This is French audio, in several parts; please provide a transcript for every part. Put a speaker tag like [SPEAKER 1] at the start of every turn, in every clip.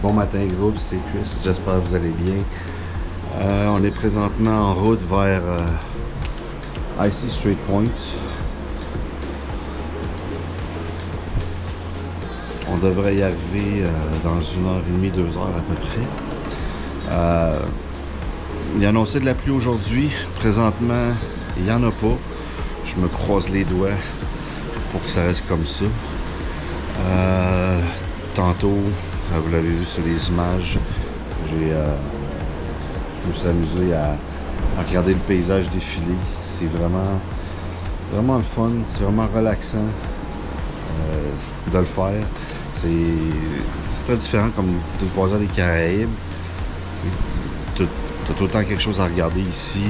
[SPEAKER 1] Bon matin groupe, c'est Chris, j'espère que vous allez bien. On est présentement en route vers Icy Strait Point. On devrait y arriver dans 1h30, 2h à peu près. Il a annoncé de la pluie aujourd'hui. Présentement, il n'y en a pas. Je me croise les doigts pour que ça reste comme ça. Tantôt, vous l'avez vu sur les images, je me suis amusé à regarder le paysage défiler. C'est vraiment le fun, c'est vraiment relaxant de le faire. C'est très différent comme de croisière des Caraïbes. Tu as tout le temps quelque chose à regarder ici.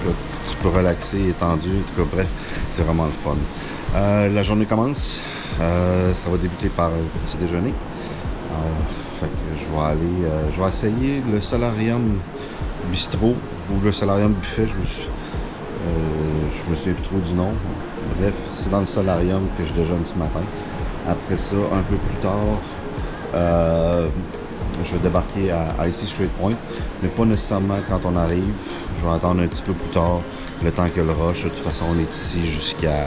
[SPEAKER 1] Là, tu peux relaxer, étendu. En tout cas, bref, c'est vraiment le fun. La journée commence. Ça va débuter par un petit déjeuner. Fait que je vais essayer le solarium bistrot ou le solarium buffet. Je me souviens plus trop du nom. Bref, c'est dans le solarium que je déjeune ce matin. Après ça, un peu plus tard, je vais débarquer à Icy Strait Point, mais pas nécessairement quand on arrive. Je vais attendre un petit peu plus tard, le temps que le rush. De toute façon, on est ici jusqu'à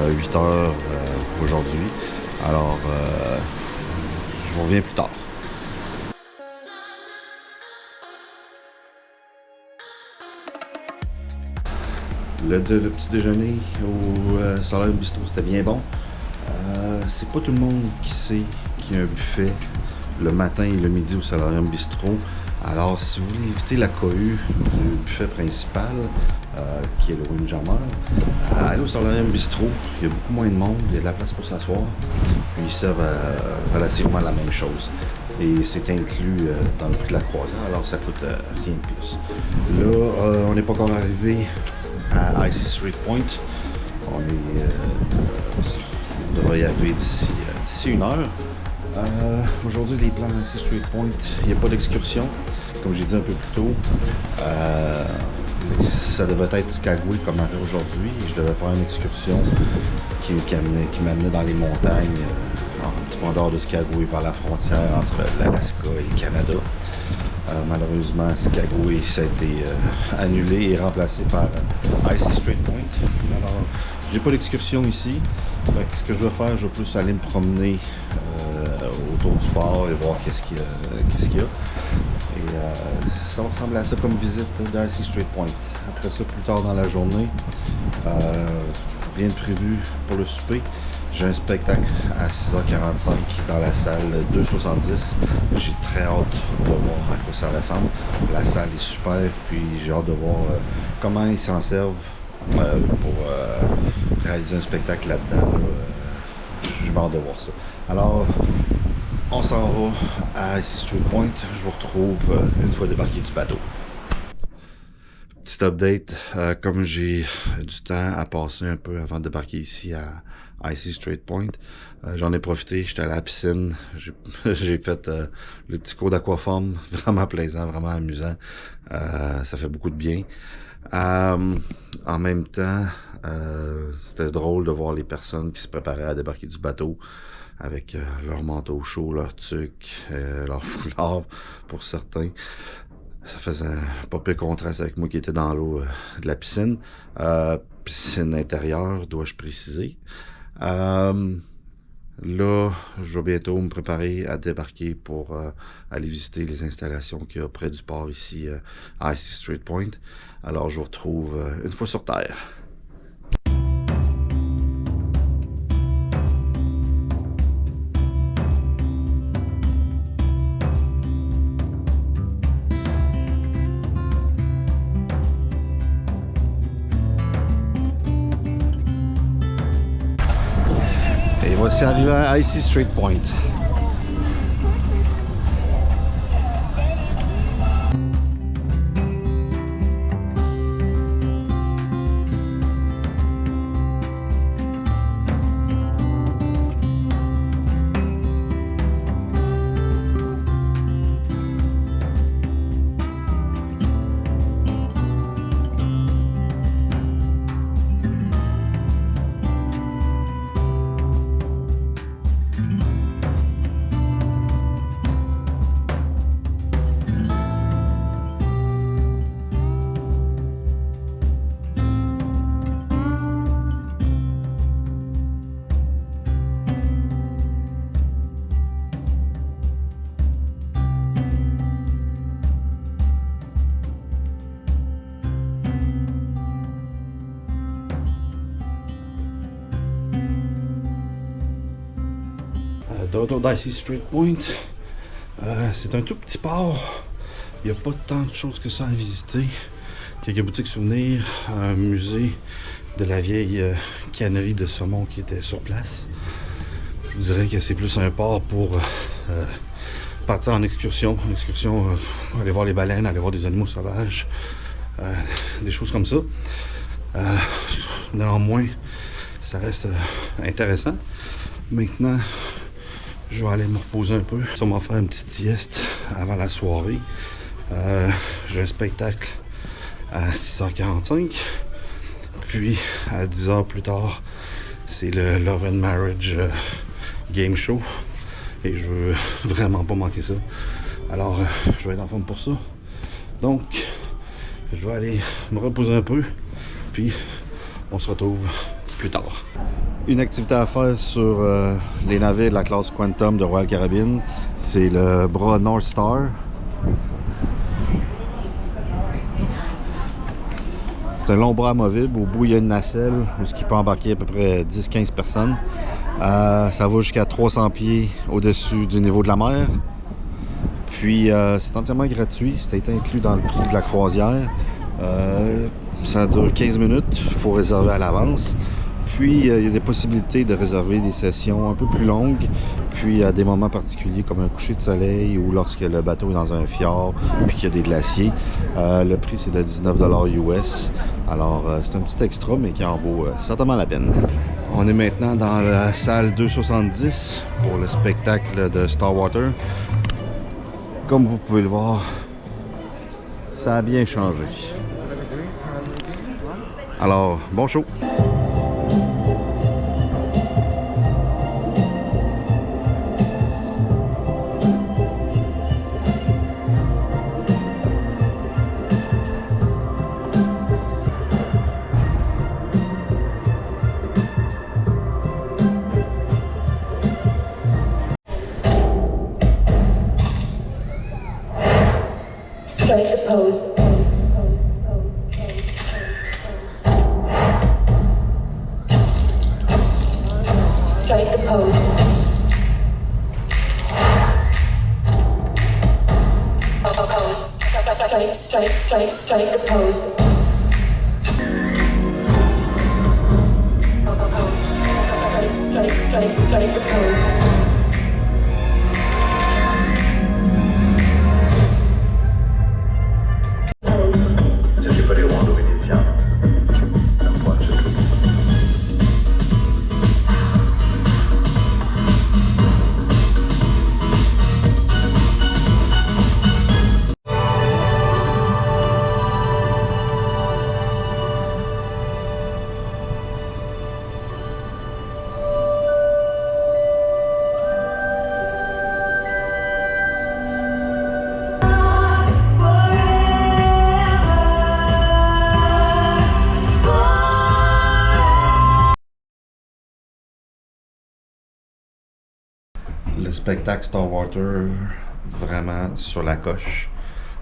[SPEAKER 1] 8 heures aujourd'hui. Alors, je vous reviens plus tard. Le petit déjeuner au Solarium Bistro, c'était bien bon. C'est pas tout le monde qui sait qu'il y a un buffet le matin et le midi au Solarium Bistro. Alors, si vous voulez éviter la cohue du buffet principal, qui est le Rue Jammer, allez au Solarium Bistro. Il y a beaucoup moins de monde, il y a de la place pour s'asseoir. Puis ils servent relativement la même chose. Et c'est inclus dans le prix de la croisière, alors ça coûte rien de plus. Là, on n'est pas encore arrivé à Icy Strait Point. On devrait y arriver d'ici 1 heure. Aujourd'hui, les plans à Icy Strait Point, il n'y a pas d'excursion. Comme j'ai dit un peu plus tôt, ça devait être Skagway comme arrêt aujourd'hui. Je devais faire une excursion qui m'amenait dans les montagnes, un petit peu en dehors de Skagway, vers la frontière entre l'Alaska et le Canada. Malheureusement, Skagway, ça a été annulé et remplacé par Icy Strait Point. Alors, j'ai pas d'excursion ici. Ce que je vais faire, je vais plus aller me promener autour du port et voir qu'est-ce qu'il y a. Et ça va ressembler à ça comme visite d'Icy Strait Point. Après ça, plus tard dans la journée, rien de prévu pour le souper. J'ai un spectacle à 6h45 dans la salle 270. J'ai très hâte de voir à quoi ça ressemble. La salle est super, puis j'ai hâte de voir comment ils s'en servent pour réaliser un spectacle là-dedans. J'ai hâte de voir ça. Alors, on s'en va à Icy Strait Point. Je vous retrouve une fois débarqué du bateau. Petit update, comme j'ai du temps à passer un peu avant de débarquer ici à Icy Strait Point, j'en ai profité, j'étais à la piscine, j'ai fait le petit cours d'aquaforme, vraiment plaisant, vraiment amusant, ça fait beaucoup de bien. En même temps, c'était drôle de voir les personnes qui se préparaient à débarquer du bateau avec leur manteau chaud, leur tuque, leur foulard pour certains. Ça faisait un pas pire contraste avec moi qui était dans l'eau de la piscine. Piscine intérieure, dois-je préciser. Là, je vais bientôt me préparer à débarquer pour aller visiter les installations qu'il y a près du port ici à Icy Strait Point. Alors, je vous retrouve une fois sur Terre. Et voici arrivé à Icy Strait Point. Dodo Dicey Street Point. C'est un tout petit port. Il n'y a pas tant de choses que ça à visiter. Quelques boutiques souvenirs, un musée de la vieille cannerie de saumon qui était sur place. Je vous dirais que c'est plus un port pour partir en excursion. Aller voir les baleines, aller voir des animaux sauvages, des choses comme ça. Néanmoins, ça reste intéressant. Maintenant, je vais aller me reposer un peu. Sûrement faire une petite sieste avant la soirée. J'ai un spectacle à 6h45. Puis, à 10h plus tard, c'est le Love and Marriage Game Show. Et je veux vraiment pas manquer ça. Alors, je vais être en forme pour ça. Donc, je vais aller me reposer un peu. Puis, on se retrouve plus tard. Une activité à faire sur les navires de la classe Quantum de Royal Caribbean, c'est le bras North Star. C'est un long bras amovible. Au bout, il y a une nacelle où il peut embarquer à peu près 10-15 personnes. Ça va jusqu'à 300 pieds au-dessus du niveau de la mer. Puis, c'est entièrement gratuit. C'était inclus dans le prix de la croisière. Ça dure 15 minutes. Il faut réserver à l'avance. Puis, il y a des possibilités de réserver des sessions un peu plus longues, puis à des moments particuliers comme un coucher de soleil ou lorsque le bateau est dans un fjord, puis qu'il y a des glaciers. Le prix, c'est de 19 $ US. Alors, c'est un petit extra, mais qui en vaut certainement la peine. On est maintenant dans la salle 270 pour le spectacle de Star Water. Comme vous pouvez le voir, ça a bien changé. Alors, bon show!
[SPEAKER 2] Strike the pose. Strike the pose. Pose. Strike the pose. Strike the pose.
[SPEAKER 1] Le spectacle Star Water, vraiment sur la coche.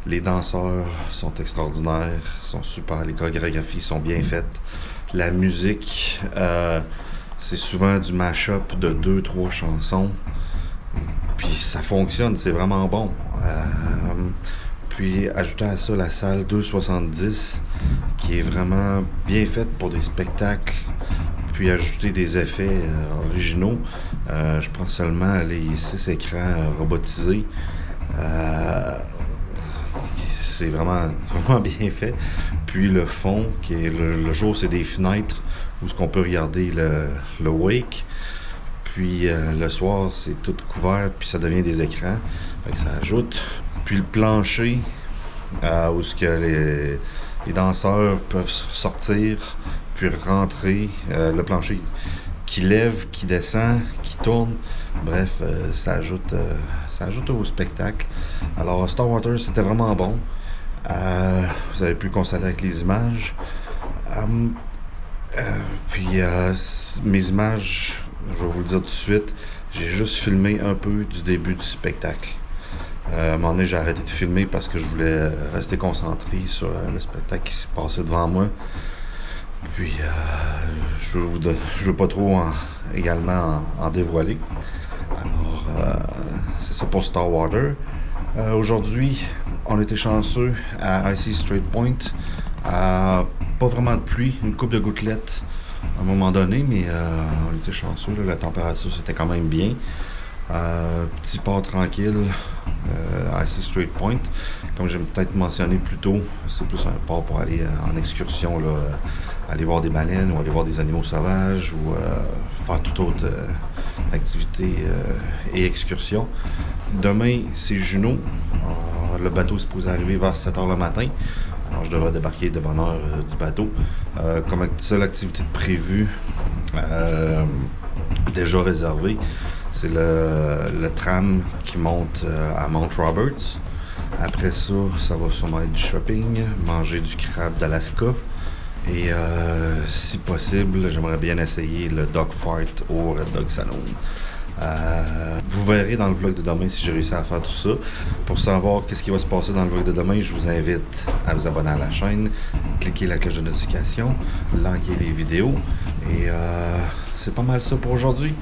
[SPEAKER 1] Les danseurs sont extraordinaires, sont super, les chorégraphies sont bien faites. La musique, c'est souvent du mash-up de 2-3 chansons. Puis ça fonctionne, c'est vraiment bon. Puis ajouter à ça la salle 270 qui est vraiment bien faite pour des spectacles. Puis ajouter des effets originaux. Je prends seulement les 6 écrans robotisés. C'est vraiment bien fait. Puis le fond, qui est le jour, c'est des fenêtres où ce qu'on peut regarder le wake. Puis le soir, c'est tout couvert, puis ça devient des écrans. Fait que ça ajoute. Puis le plancher, où ce que les danseurs peuvent sortir, puis rentrer. Le plancher qui lève, qui descend, qui tourne. Bref, ça ajoute au spectacle. Alors, Star Water, c'était vraiment bon. Vous avez pu le constater avec les images. Puis, mes images, je vais vous le dire tout de suite, j'ai juste filmé un peu du début du spectacle. À un moment donné, j'ai arrêté de filmer parce que je voulais rester concentré sur le spectacle qui se passait devant moi. Puis, je veux pas trop également en dévoiler. Alors, c'est ça pour Starwater. Aujourd'hui, on était chanceux à Icy Strait Point. Pas vraiment de pluie, une coupe de gouttelettes à un moment donné, mais on était chanceux. Là, la température, c'était quand même bien. Petit port tranquille à Icy Strait Point. Comme j'ai peut-être mentionné plus tôt, c'est plus un port pour aller en excursion, là, aller voir des baleines ou aller voir des animaux sauvages ou faire toute autre activité et excursion. Demain, c'est Juno. Le bateau est supposé arriver vers 7h le matin. Alors, je devrais débarquer de bonne heure du bateau. Comme seule activité prévue, déjà réservée, c'est le tram qui monte à Mount Roberts. Après ça, ça va sûrement être du shopping, manger du crabe d'Alaska. Et si possible, j'aimerais bien essayer le Dog Fight au Red Dog Saloon. Vous verrez dans le vlog de demain si j'ai réussi à faire tout ça. Pour savoir qu'est-ce qui va se passer dans le vlog de demain, je vous invite à vous abonner à la chaîne, cliquer la cloche de notification, liker les vidéos. Et c'est pas mal ça pour aujourd'hui.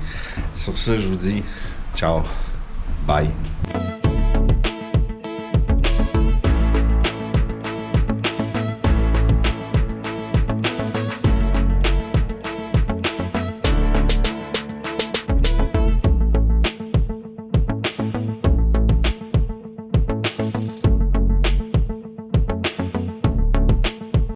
[SPEAKER 1] Sur ce, je vous dis ciao, bye.